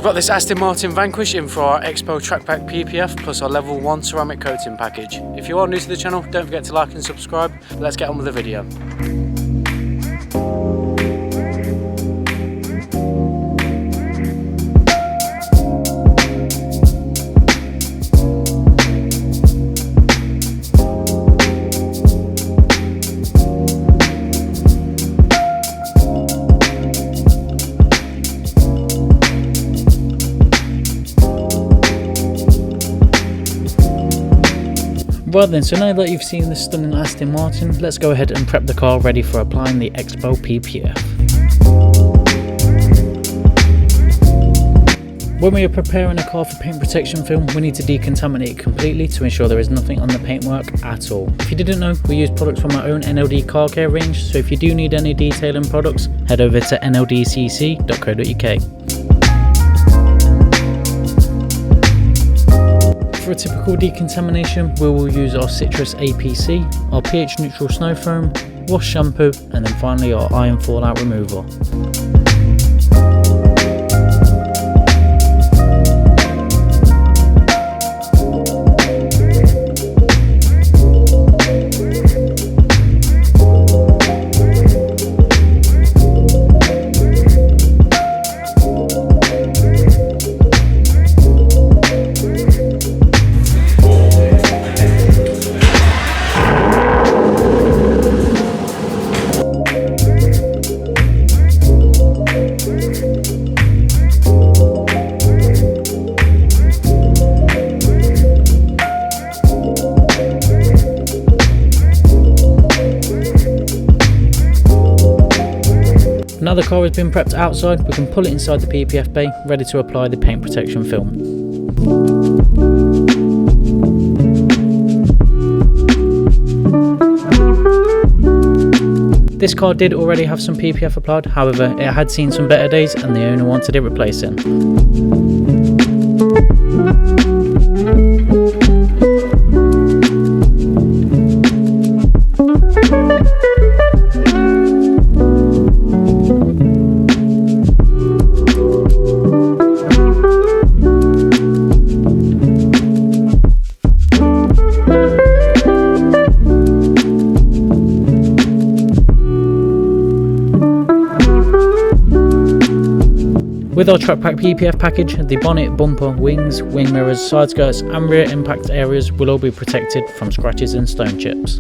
We've got this Aston Martin Vanquish in for our Xpel Track Pack PPF plus our level 1 ceramic coating package. If you are new to the channel, don't forget to like and subscribe. Let's get on with the video. Right then, so now that you've seen this stunning Aston Martin, let's go ahead and prep the car ready for applying the Xpel PPF. When we are preparing a car for paint protection film, we need to decontaminate it completely to ensure there is nothing on the paintwork at all. If you didn't know, we use products from our own NLD car care range, so if you do need any detailing products, head over to nldcc.co.uk. For a typical decontamination, we will use our citrus APC, our pH neutral snow foam, wash shampoo, and then finally our iron fallout remover. Now the car has been prepped outside, we can pull it inside the PPF bay, ready to apply the paint protection film. This car did already have some PPF applied, however it had seen some better days and the owner wanted it replacing. With our Track Pack PPF package, the bonnet, bumper, wings, wing mirrors, side skirts and rear impact areas will all be protected from scratches and stone chips.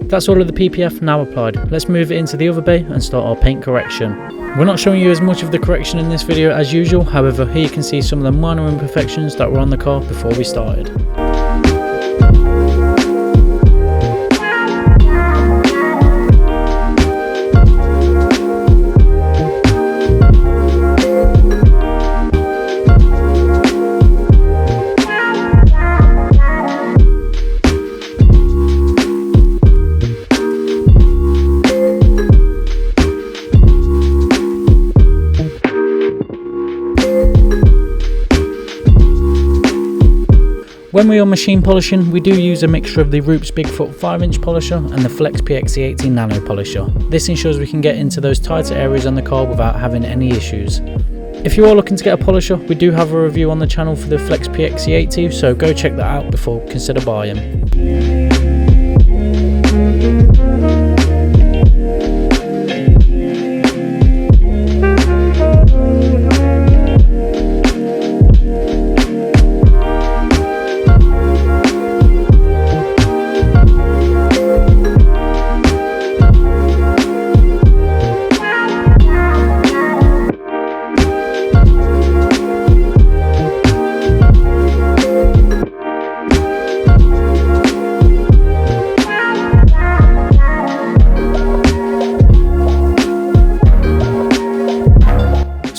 That's all of the PPF now applied. Let's move it into the other bay and start our paint correction. We're not showing you as much of the correction in this video as usual, however here you can see some of the minor imperfections that were on the car before we started. When we are machine polishing, we do use a mixture of the Roops Bigfoot 5-inch polisher and the Flex PXE18 nano polisher. This ensures we can get into those tighter areas on the car without having any issues. If you are looking to get a polisher, we do have a review on the channel for the Flex PXE18, so go check that out before consider buying.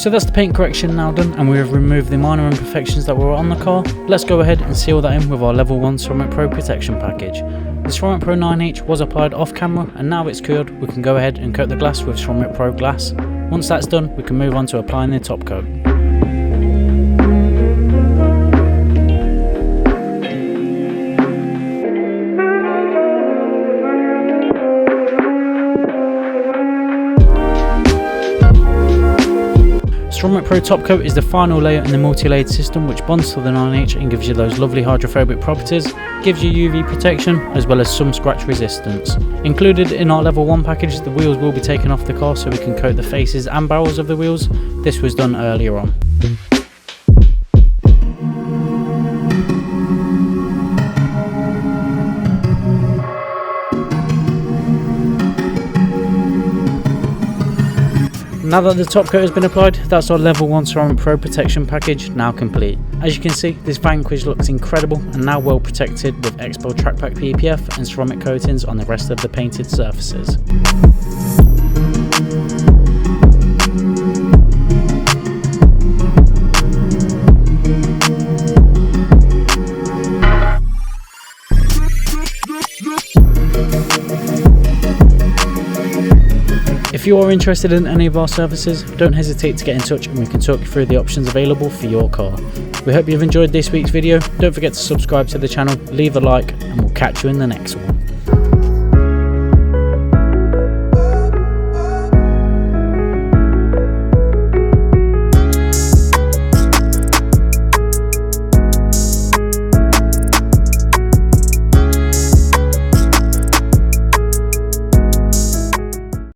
So that's the paint correction now done, and we have removed the minor imperfections that were on the car. Let's go ahead and seal that in with our level 1 Ceramic Pro protection package. The Ceramic Pro 9H was applied off camera, and now it's cured, we can go ahead and coat the glass with Ceramic Pro glass. Once that's done, we can move on to applying the top coat. Ceramic Pro top coat is the final layer in the multi-layered system which bonds to the 9H and gives you those lovely hydrophobic properties, gives you UV protection as well as some scratch resistance. Included in our level 1 package, the wheels will be taken off the car so we can coat the faces and barrels of the wheels. This was done earlier on. Now that the top coat has been applied, that's our level 1 Ceramic Pro protection package now complete. As you can see, this Vanquish looks incredible and now well protected with Xpel Track Pack PPF and ceramic coatings on the rest of the painted surfaces. If you are interested in any of our services, don't hesitate to get in touch and we can talk you through the options available for your car. We hope you've enjoyed this week's video. Don't forget to subscribe to the channel, leave a like, and we'll catch you in the next one.